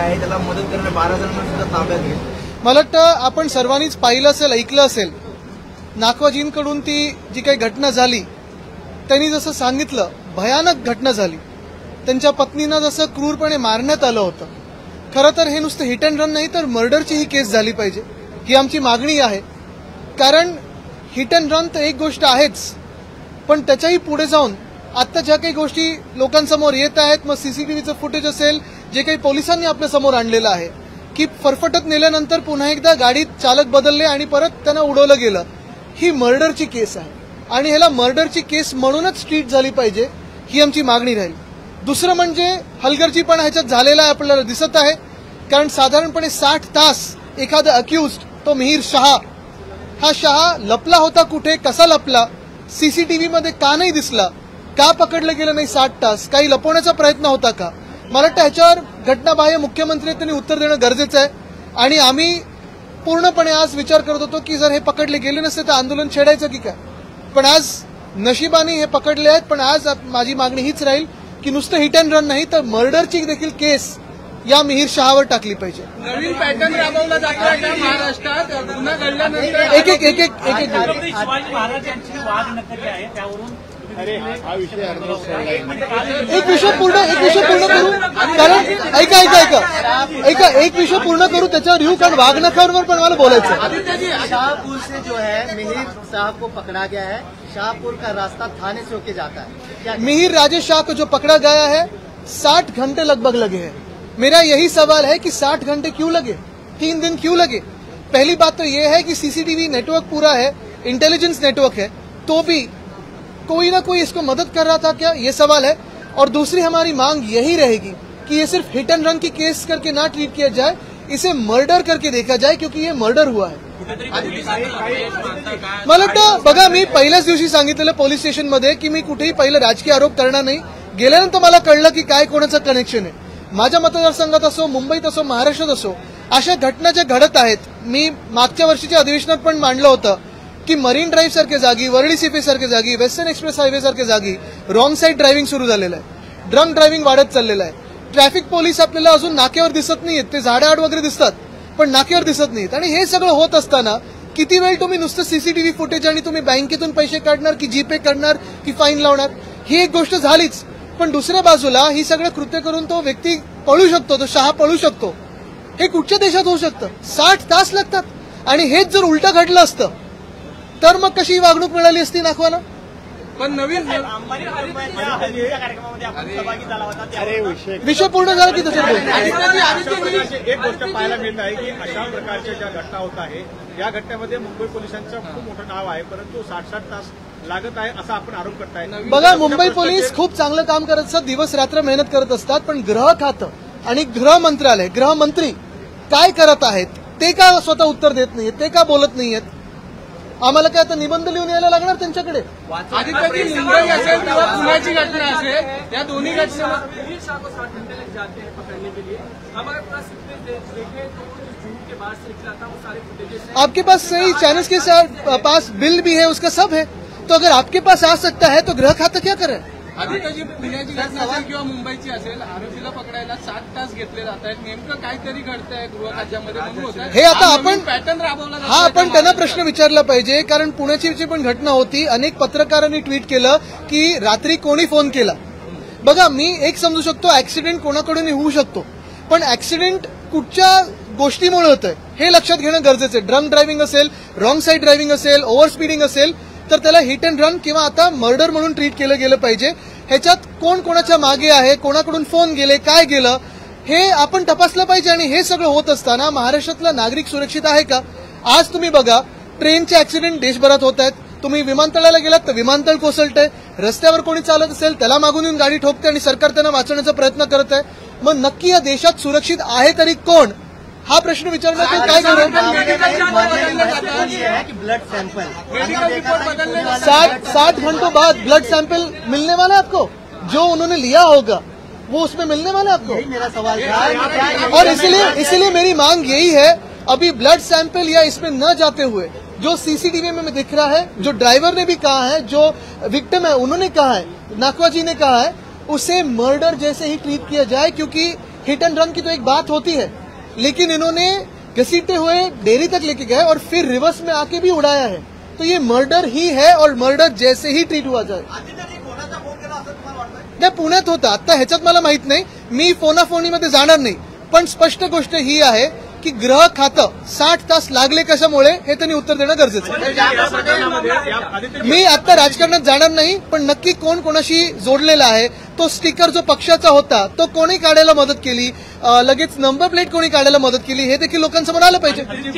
आहे त्याला मदत करणं 12 जणांना सुद्धा ताब्यात घेईल. मला वाटतं आपण सर्वांनीच पाहिलं असेल, ऐकलं असेल, नाखवाजींकडून ती जी काही घटना झाली त्यांनी जसं सांगितलं भयानक घटना झाली. त्यांच्या पत्नींना जसं क्रूरपणे मारण्यात आलं होतं. खरं तर हे नुसतं हिट अँड रन नाही तर मर्डरची ही केस झाली पाहिजे, ही आमची मागणी आहे. कारण हिट अँड रन तर एक गोष्ट आहेच, पण त्याच्याही पुढे जाऊन आता ज्या काही गोष्टी लोकांसमोर येत आहेत, मग सीसीटीव्हीचं फुटेज असेल, जे काही पोलिसांनी आपल्या समोर आणलेलं आहे की फरफटत नेल्यानंतर पुन्हा एकदा गाडीत चालक बदलले आणि परत त्यांना उडवलं गेलं, ही मर्डरची केस आहे आणि ह्याला मर्डरची केस म्हणूनच ट्रीट झाली पाहिजे, ही आमची मागणी राहील. दुसरं म्हणजे हलगर्जीपणा ह्याच्यात झालेला आहे आपल्याला दिसत आहे. कारण साधारणपणे 60 तास एखादा अक्युज्ड, तो मिहीर शहा, हा शहा लपला होता कुठे, कसा लपला, सीसीटीव्हीमध्ये का नाही दिसला, का पकडलं गेलं नाही 60 तास, काही लपवण्याचा प्रयत्न होता का? मला वाटतं ह्याच्यावर घटनाबाह्य मुख्यमंत्री त्यांनी उत्तर देणं गरजेचं आहे. आणि आम्ही पूर्णपणे आज विचार करत होतो की जर हे पकडले गेले नसते तर आंदोलन छेडायचं की काय, पण आज नशिबाने हे पकडले आहेत. पण आज माझी मागणी हीच राहील की नुसतं हिट अँड रन नाही तर मर्डरची देखील केस या मिहीर शहावर टाकली पाहिजे. नवीन पॅटर्न राबवला जातोय का महाराष्ट्रात? गुन्हा घडल्यानंतर एक विषय पूर्ण करू. कारण एक विषय पूर्ण करू त्याच्यावर येऊ, कारण वाघनखांवर पण मला बोलायचं. शाहपुर से जो है मिहीर साहब को पकड़ा गया है, शाहपुर का रास्ता थाने से होके जाता है. मिहीर राजेश शाह को जो पकड़ा गया है 60 घंटे लगभग लगे हैं. मेरा यही सवाल है कि 60 घंटे क्यों लगे, 3 दिन क्यों लगे? पहली बात तो यह है कि सीसीटीवी नेटवर्क पूरा है, इंटेलिजेंस नेटवर्क है, तो भी कोई ना कोई इसको मदद कर रहा था क्या, ये सवाल है. और दूसरी हमारी मांग यही रहेगी कि ये सिर्फ हिट एंड रन की केस करके ना ट्रीट किया जाए, इसे मर्डर करके देखा जाए, क्योंकि ये मर्डर हुआ है. मला वाटतं बघा, मी पहिल्याच दिवशी सांगितलेलं पोलीस स्टेशनमध्ये की मी कुठेही पहिलं राजकीय आरोप करणार नाही. गेल्यानंतर मला कळलं की काय कोणाचं कनेक्शन आहे. माझ्या मतदारसंघात असो, मुंबईत असो, महाराष्ट्रात असो, अशा घटना ज्या घडत आहेत, मी मागच्या वर्षीच्या अधिवेशनात पण मांडलं होतं की मरीन ड्राईव्ह सारख्या जागी, वरळी सीपी सारख्या जागी, वेस्टर्न एक्सप्रेस हायवे सारख्या जागी रॉंग साईड ड्रायव्हिंग सुरू झालेलं आहे. ड्रंक ड्रायव्हिंग वाढत चाललेलं आहे. ट्रॅफिक पोलीस आपल्याला अजून नाक्यावर दिसत नाहीयेत, ते झाडाआड वगैरे दिसतात पण नाक्यावर दिसत नाहीत. आणि हे सगळं होत असताना किती वेळ तुम्ही नुसतं सीसीटीव्ही फुटेज आणि तुम्ही बँकेतून पैसे काढणार की जीपे करणार की फाईन लावणार, ही एक गोष्ट झालीच. पण दुसऱ्या बाजूला ही सगळं कृत्य करून तो व्यक्ती पळू शकतो, तो शहा पळू शकतो. हे कुठच्या देशात होऊ शकतं? 60 तास लागतात. आणि हेच जर उलटं घडलं असतं तर मग कशी वागणूक मिळाली असती नाखवाला? पण नवीन विषय पूर्ण झाला की तसं एक गोष्ट पाहायला मिळत आहे की अशा प्रकारच्या ज्या घटना होत आहे या घटनेमध्ये मुंबई पोलिसांचं खूप मोठं नाव आहे, परंतु 60 तास लागत आहे असा आपण आरोप करताय. बघा, मुंबई पोलीस खूप चांगलं काम करत असतात, दिवस रात्र मेहनत करत असतात. पण गृह खातं आणि गृह मंत्रालय, गृहमंत्री काय करत आहेत ते का स्वतः उत्तर देत नाहीयेत, ते का बोलत नाहीयेत? आम्हाला काय आता निबंध लिहून यायला लागणार त्यांच्याकडे? आदित्यजी, मुंबई असेल किंवा पुण्याची घटना असेल, या दोन्ही घटना आपके पास सही चैनल्स के पास बिल भी है, उसका सब है. तो अगर आपके पास आ सकता है तो गृह खाता क्या करे? आदित्यजी, पुण्याची घटना असेल किंवा मुंबईची असेल, आरोपीला पकडायला 60 तास घेतले जात आहेत. नेमकं काहीतरी घडतंय गृह खात्यामध्ये म्हणून होत आहे. हे आता आपण पॅटर्न राबवला हा आपण त्यांना प्रश्न विचारला पाहिजे. कारण पुण्याची पण घटना होती, अनेक पत्रकारांनी ट्विट केलं की रात्री कोणी फोन केला. बघा, मी एक समजू शकतो ऍक्सिडेंट कोणाकडून होऊ शकतो, पण ऍक्सिडेंट कुठच्या गोष्टीमुळे होतंय हे लक्षात घेणं गरजेचं आहे. ड्रंक ड्रायव्हिंग असेल, रॉंग साईड ड्रायव्हिंग असेल, ओव्हर स्पीडिंग असेल तर त्याला हिट अँड रन किंवा आता मर्डर म्हणून ट्रीट केलं गेलं पाहिजे. ह्याच्यात कोण कोणाच्या मागे आहे, कोणाकडून फोन गेले, काय गेलं हे आपण तपासलं पाहिजे. आणि हे सगळं होत असताना महाराष्ट्रातला नागरिक सुरक्षित आहे का? आज तुम्ही बघा, ट्रेनचे ऍक्सिडेंट देशभरात होत आहेत. तुम्ही विमानतळाला गेलात तर विमानतळ कोसळतंय, रस्त्यावर कोणी चालत असेल त्याला मागून येऊन गाडी ठोकते आणि सरकार त्यांना वाचवण्याचा प्रयत्न करत आहे. मग नक्की या देशात सुरक्षित आहे तरी कोण, हा प्रश्न विचारण्यात काय गरज? 60 घंटों बाद ब्लड सैंपल मिलने वाला है आपको, जो उन्होंने लिया होगा वो उसमें मिलने वाला है आपको. मेरा सवाल था. और इसलिए मेरी मांग यही है, अभी ब्लड सैंपल या इसमें न जाते हुए जो सीसीटीवी में दिख रहा है, जो ड्राइवर ने भी कहा है, जो विक्टिम है उन्होंने कहा है, नाखवा जी ने कहा है, उसे मर्डर जैसे ही ट्रीट किया जाए. क्योंकि हिट एंड रन की तो एक बात होती है, लेकिन इन्होंने घसीटते हुए डेयरी तक लेके गए और फिर रिवर्स में आके भी उड़ाया है। तो ये मर्डर ही है और मर्डर जैसे ही ट्रीट हुआ जाए। नाही, पुण्यात होता, आता ह्याच्यात मला माहित नाही, मी फोनाफोनीमध्ये जाणार नाही, पण स्पष्ट गोष्ट ही आहे की गृह खातं 60 तास लागले कशामुळे हे त्यांनी उत्तर देणं गरजेचं आहे। मी आता राजकारणात जाणार नाही, पण नक्की कोण कोणाशी जोडलेला आहे, तो स्टिकर जो पक्षाचा होता तो कोणी काढायला मदत केली, लगेच नंबर प्लेट कोणी काढायला मदत केली, हे देखील लोकांसमोर आलं पाहिजे।